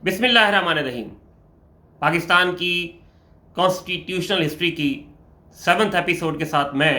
बिस्मिल्लाह रहमान रहीम। पाकिस्तान की constitutional history की 7th episode के साथ मैं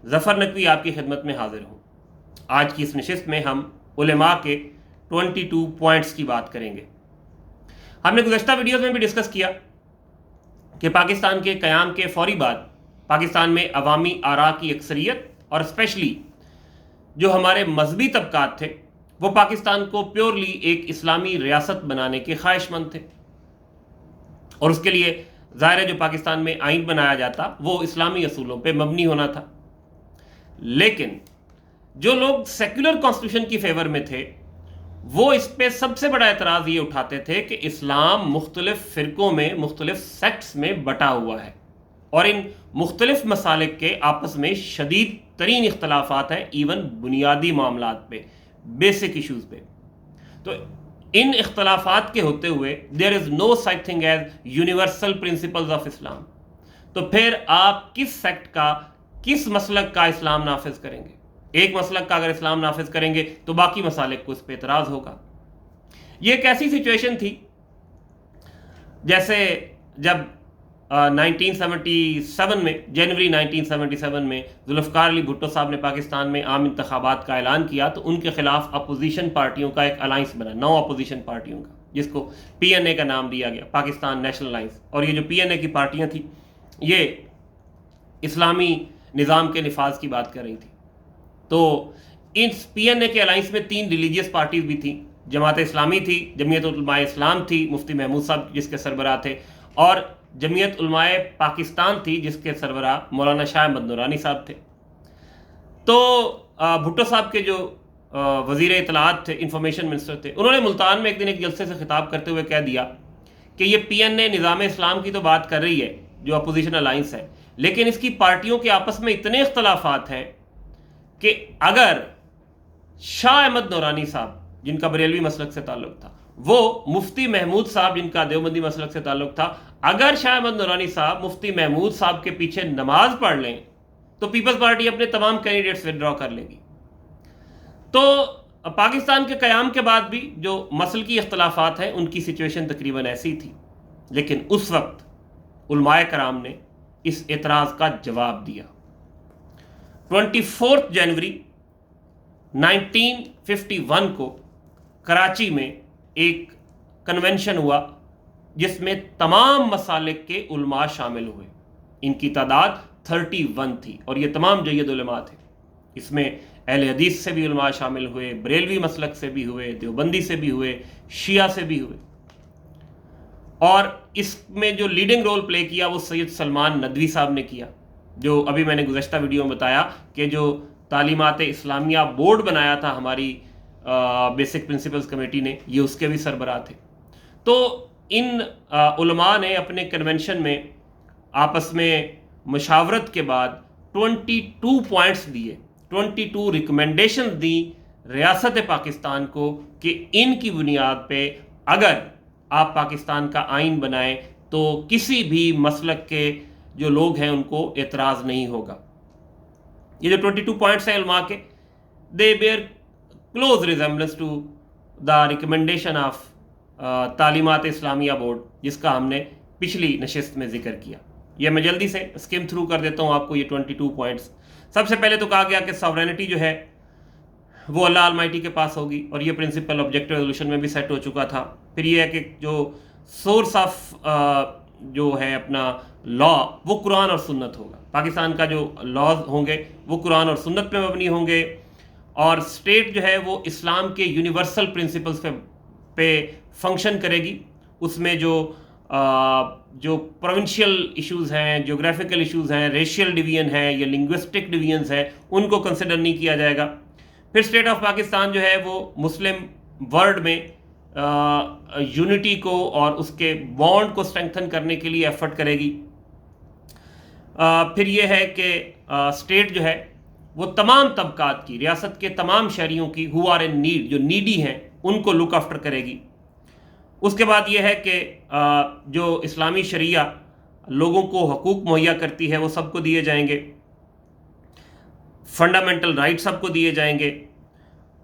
ज़फ़र नकवी आपकी खिदमत में हाजिर हूँ। आज की इस नशिस्त में हम उलेमा के 22 पॉइंट्स की बात करेंगे। हमने गुज़श्ता वीडियोज़ में भी डिस्कस किया कि पाकिस्तान के क़याम के फ़ौरी बाद पाकिस्तान में अवामी आरा की अक्सरियत और स्पेशली जो हमारे मजहबी तबकात थे वो पाकिस्तान को प्योरली एक इस्लामी रियासत बनाने के ख्वाहिशमंद थे, और उसके लिए ज़ाहिर है जो पाकिस्तान में आइन बनाया जाता वो इस्लामी असूलों पे मबनी होना था। लेकिन जो लोग सेक्युलर कॉन्स्टिट्यूशन की फेवर में थे वो इस पे सबसे बड़ा एतराज़ ये उठाते थे कि इस्लाम मुख्तलिफ फ़िरक़ों में, मुख्तलिफ सेक्ट्स में बटा हुआ है और इन मुख्तलिफ मसालिक के आपस में शदीद तरीन इख्तलाफात हैं, इवन बुनियादी मामलात पे, बेसिक इशूज़ पे। तो इन इख्तलाफात के होते हुए there is no such thing as universal principles of Islam. तो फिर आप किस सेक्ट का, किस मसलक का इस्लाम नाफिज करेंगे? एक मसलक का अगर इस्लाम नाफिज करेंगे तो बाकी मसालिक को इस पर एतराज़ होगा। ये एक ऐसी सिचुएशन थी जैसे जब 1977 में, जनवरी 1977 में जुल्फ़िकार अली भुट्टो साहब ने पाकिस्तान में आम इंतखाबात का ऐलान किया तो उनके खिलाफ अपोजिशन पार्टियों का एक अलाइंस बना, 9 अपोजिशन पार्टियों का, जिसको PNA का नाम दिया गया, पाकिस्तान नेशनल अलाइंस। और ये जो PNA की पार्टियां थी ये इस्लामी निज़ाम के निफाज की बात कर रही थी। तो इस PNA के अलाइंस में 3 रिलीजियस पार्टीज भी थी। जमात इस्लामी थी, जमीयत उलमाए इस्लाम थी, मुफ्ती महमूद साहब जिसके सरबराह थे, और जमीयत उलमाए पाकिस्तान थी जिसके सरबराह मौलाना शाह अहमद नूरानी साहब थे। तो भुट्टो साहब के जो वज़ीर इत्तलाआत थे, इंफॉर्मेशन मिनिस्टर थे, उन्होंने मुल्तान में एक दिन एक जलसे से खिताब करते हुए कह दिया कि ये PNA निज़ाम इस्लाम की तो बात कर रही है जो अपोजिशन अलाइंस है, लेकिन इसकी पार्टियों के आपस में इतने इख्तलाफात हैं कि अगर शाह अहमद नूरानी साहब जिनका बरेलवी मसलक से ताल्लुक़ था, वो मुफ्ती महमूद साहब जिनका देवबंदी मसलक से ताल्लुक़ था, अगर शाह अहमद नूरानी साहब मुफ्ती महमूद साहब के पीछे नमाज पढ़ लें तो पीपल्स पार्टी अपने तमाम कैंडिडेट्स विड्रॉ कर लेगी। तो पाकिस्तान के क़याम के बाद भी जो मसलकी इख्तलाफात हैं उनकी सिचुएशन तकरीबन ऐसी थी, लेकिन उस वक्त उलमाए कराम ने इस एतराज़ का जवाब दिया। 24 जनवरी 1951 को कराची में एक कन्वेंशन हुआ जिसमें तमाम मसालिक के उलमा शामिल हुए। इनकी तादाद 31 थी और ये तमाम जय्यद उलमा थे। इसमें अहले हदीस से भी उलमा शामिल हुए, बरेलवी मसलक से भी हुए, देवबंदी से भी हुए, शिया से भी हुए। और इसमें जो लीडिंग रोल प्ले किया वो सैयद सलमान नदवी साहब ने किया, जो अभी मैंने गुज़श्ता वीडियो में बताया कि जो तालीमात इस्लामिया बोर्ड बनाया था हमारी बेसिक प्रिंसिपल्स कमेटी ने, ये उसके भी सरबराह थे। तो इन उलमा ने अपने कन्वेंशन में आपस में मशावरत के बाद 22 पॉइंट्स दिए, 22 रिकमेंडेशन दी रियासत पाकिस्तान को कि इनकी बुनियाद पे अगर आप पाकिस्तान का आइन बनाएं तो किसी भी मसलक के जो लोग हैं उनको एतराज़ नहीं होगा। ये जो 22 पॉइंट्स हैं उलमा के, they bear close resemblance to the recommendation of Talimat Islamia board, जिसका हमने पिछली नशिस्त में जिक्र किया। ये मैं जल्दी से स्किम थ्रू कर देता हूँ आपको ये 22 पॉइंट्स। सबसे पहले तो कहा गया कि सॉवरेनिटी जो है वो अल्लाह अलमाइटी के पास होगी, और ये प्रिंसिपल ऑब्जेक्टिव रेजोल्यूशन में भी सेट हो चुका था। फिर ये है कि जो सोर्स ऑफ जो है अपना लॉ वो कुरान और सुन्नत होगा। पाकिस्तान का जो लॉज होंगे वो कुरान और सुन्नत पे मबनी होंगे, और स्टेट जो है वो इस्लाम के यूनिवर्सल प्रिंसिपल्स पे फंक्शन करेगी। उसमें जो प्रोविंशियल इश्यूज़ हैं, ज्योग्राफिकल इश्यूज़ हैं, रेशियल डिवीजन है या लिंग्विस्टिक डिवीजन्स हैं, उनको कंसिडर नहीं किया जाएगा। फिर स्टेट ऑफ पाकिस्तान जो है वो मुस्लिम वर्ल्ड में यूनिटी को और उसके बॉन्ड को स्ट्रेंथन करने के लिए एफर्ट करेगी। फिर ये है कि स्टेट जो है वो तमाम तबकात की, रियासत के तमाम शहरियों की, हु आर इन नीड, जो नीडी हैं, उनको लुक आफ्टर करेगी। उसके बाद ये है कि जो इस्लामी शरिया लोगों को हकूक़ मुहैया करती है वो सबको दिए जाएंगे, फंडामेंटल राइट सबको दिए जाएंगे,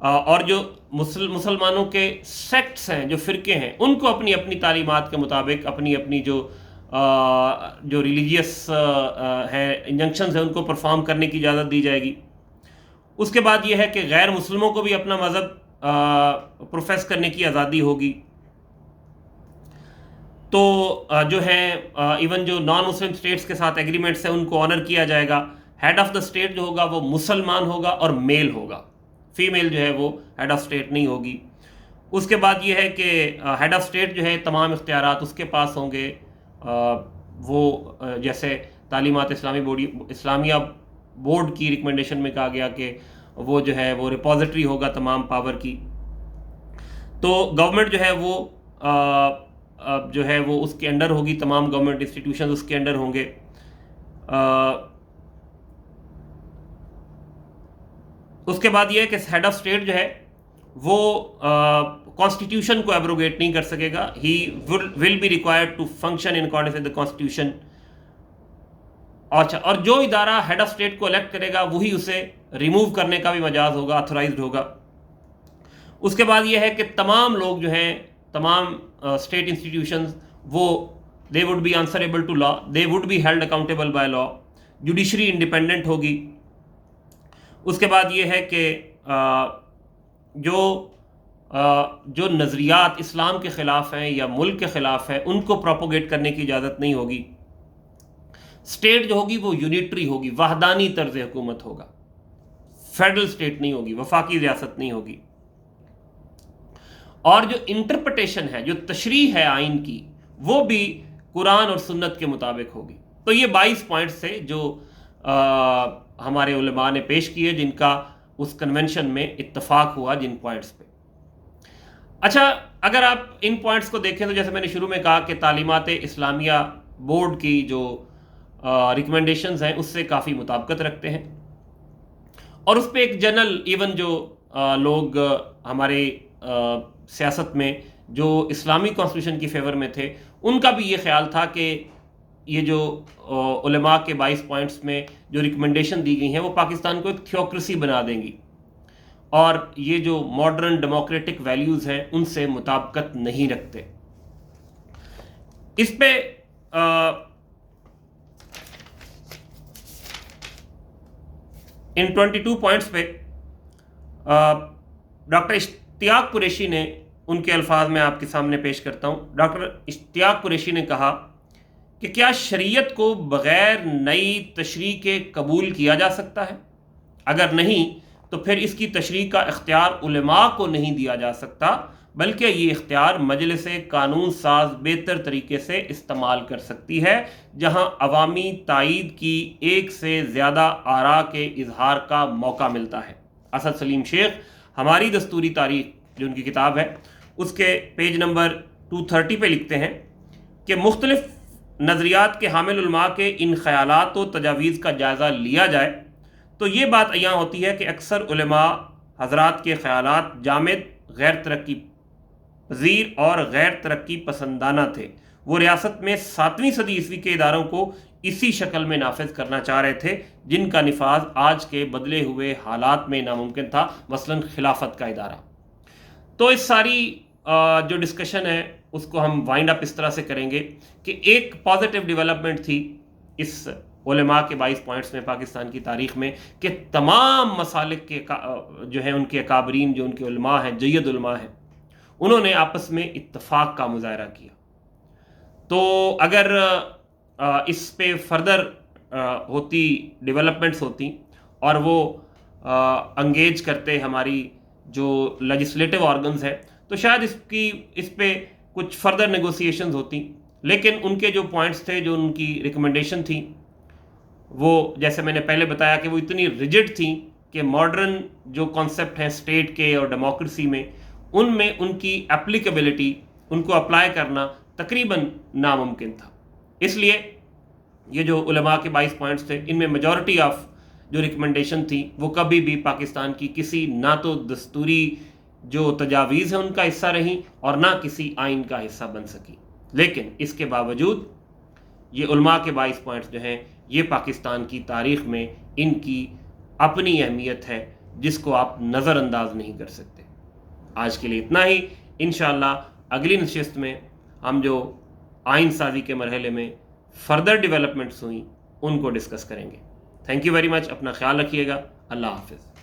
और जो مسلمانوں کے سیکٹس ہیں، جو فرقے ہیں، ان کو اپنی اپنی تعلیمات کے مطابق اپنی اپنی جو ریلیجیس ہیں انجنکشنز ہیں ان کو پرفارم کرنے کی اجازت دی جائے گی۔ اس کے بعد یہ ہے کہ غیر مسلموں کو بھی اپنا مذہب پروفیس کرنے کی آزادی ہوگی۔ تو جو ہیں ایون جو نان مسلم اسٹیٹس کے ساتھ ایگریمنٹس ہیں ان کو آنر کیا جائے گا۔ ہیڈ آف دا اسٹیٹ جو ہوگا وہ مسلمان ہوگا اور میل ہوگا، فیمیل جو ہے وہ ہیڈ آف اسٹیٹ نہیں ہوگی۔ اس کے بعد یہ ہے کہ ہیڈ آف اسٹیٹ جو ہے تمام اختیارات اس کے پاس ہوں گے، وہ جیسے تعلیمات اسلامیہ بورڈ کی ریکمنڈیشن میں کہا گیا کہ وہ جو ہے وہ ریپوزیٹری ہوگا تمام پاور کی۔ تو گورنمنٹ جو ہے وہ اس کے انڈر ہوگی، تمام گورنمنٹ انسٹیٹیوشنز اس کے انڈر ہوں گے۔ اس کے بعد یہ ہے کہ ہیڈ آف اسٹیٹ جو ہے وہ کانسٹیٹیوشن کو ایبروگیٹ نہیں کر سکے گا، he will be required to function in accordance with the constitution. اچھا، اور جو ادارہ ہیڈ آف اسٹیٹ کو الیکٹ کرے گا وہی اسے ریموو کرنے کا بھی مجاز ہوگا، آتھورائزڈ ہوگا۔ اس کے بعد یہ ہے کہ تمام لوگ جو ہیں، تمام اسٹیٹ انسٹیٹیوشنز، وہ they would be answerable to law, they would be held accountable by law, judiciary independent ہوگی۔ اس کے بعد یہ ہے کہ جو نظریات اسلام کے خلاف ہیں یا ملک کے خلاف ہیں ان کو پروپوگیٹ کرنے کی اجازت نہیں ہوگی۔ اسٹیٹ جو ہوگی وہ یونیٹری ہوگی، وحدانی طرز حکومت ہوگا، فیڈرل اسٹیٹ نہیں ہوگی، وفاقی ریاست نہیں ہوگی۔ اور جو انٹرپریٹیشن ہے، جو تشریح ہے آئین کی، وہ بھی قرآن اور سنت کے مطابق ہوگی۔ تو یہ 22 پوائنٹس تھے جو ہمارے علماء نے پیش کیے، جن کا اس کنونشن میں اتفاق ہوا جن پوائنٹس پہ۔ اچھا، اگر آپ ان پوائنٹس کو دیکھیں تو جیسے میں نے شروع میں کہا کہ تعلیمات اسلامیہ بورڈ کی جو ریکمنڈیشنز ہیں اس سے کافی مطابقت رکھتے ہیں، اور اس پہ ایک جنرل ایون جو لوگ ہمارے سیاست میں جو اسلامی کانسٹیٹیوشن کی فیور میں تھے ان کا بھی یہ خیال تھا کہ یہ جو علماء کے 22 پوائنٹس میں جو ریکمنڈیشن دی گئی ہیں وہ پاکستان کو ایک تھیوکریسی بنا دیں گی، اور یہ جو ماڈرن ڈیموکریٹک ویلیوز ہیں ان سے مطابقت نہیں رکھتے۔ اس پہ ان 22 پوائنٹس پہ ڈاکٹر اشتیاق قریشی نے، ان کے الفاظ میں آپ کے سامنے پیش کرتا ہوں۔ ڈاکٹر اشتیاق قریشی نے کہا کہ کیا شریعت کو بغیر نئی تشریح کے قبول کیا جا سکتا ہے؟ اگر نہیں تو پھر اس کی تشریح کا اختیار علماء کو نہیں دیا جا سکتا، بلکہ یہ اختیار مجلس قانون ساز بہتر طریقے سے استعمال کر سکتی ہے، جہاں عوامی تائید کی ایک سے زیادہ آراء کے اظہار کا موقع ملتا ہے۔ اسد سلیم شیخ ہماری دستوری تاریخ جو ان کی کتاب ہے اس کے پیج نمبر 230 پہ لکھتے ہیں کہ مختلف نظریات کے حامل علماء کے ان خیالات و تجاویز کا جائزہ لیا جائے تو یہ بات عیاں ہوتی ہے کہ اکثر علماء حضرات کے خیالات جامد، غیر ترقی پذیر اور غیر ترقی پسندانہ تھے۔ وہ ریاست میں 7ویں صدی عیسوی کے اداروں کو اسی شکل میں نافذ کرنا چاہ رہے تھے جن کا نفاذ آج کے بدلے ہوئے حالات میں ناممکن تھا، مثلاً خلافت کا ادارہ۔ تو اس ساری جو ڈسکشن ہے اس کو ہم وائنڈ اپ اس طرح سے کریں گے کہ ایک پازیٹیو ڈیولپمنٹ تھی اس علماء کے 22 پوائنٹس میں پاکستان کی تاریخ میں کہ تمام مسالک کے جو ہیں ان کے اکابرین، جو ان کے علماء ہیں، جید علماء ہیں، انہوں نے آپس میں اتفاق کا مظاہرہ کیا۔ تو اگر اس پہ فردر ہوتی ڈیولپمنٹس ہوتی اور وہ انگیج کرتے ہماری جو لیجسلیٹو آرگنز ہیں تو شاید اس پہ کچھ فردر نیگوسیشنز ہوتی، لیکن ان کے جو پوائنٹس تھے، جو ان کی ریکمنڈیشن تھی، وہ جیسے میں نے پہلے بتایا کہ وہ اتنی ریجڈ تھیں کہ ماڈرن جو کانسیپٹ ہیں اسٹیٹ کے اور ڈیموکریسی میں ان کی اپلیکیبلٹی، ان کو اپلائی کرنا تقریباً ناممکن تھا۔ اس لیے یہ جو علماء کے 22 پوائنٹس تھے ان میں میجورٹی آف جو ریکمنڈیشن تھی وہ کبھی بھی پاکستان کی کسی نہ تو دستوری جو تجاویز ہیں ان کا حصہ رہیں اور نہ کسی آئین کا حصہ بن سکی۔ لیکن اس کے باوجود یہ علماء کے 22 پوائنٹس جو ہیں یہ پاکستان کی تاریخ میں ان کی اپنی اہمیت ہے جس کو آپ نظر انداز نہیں کر سکتے۔ آج کے لیے اتنا ہی. انشاءاللہ اگلی نشست میں ہم جو آئین سازی کے مرحلے میں فردر ڈیولپمنٹس ہوئیں ان کو ڈسکس کریں گے. Thank you very much. اپنا خیال رکھیے گا. اللہ حافظ.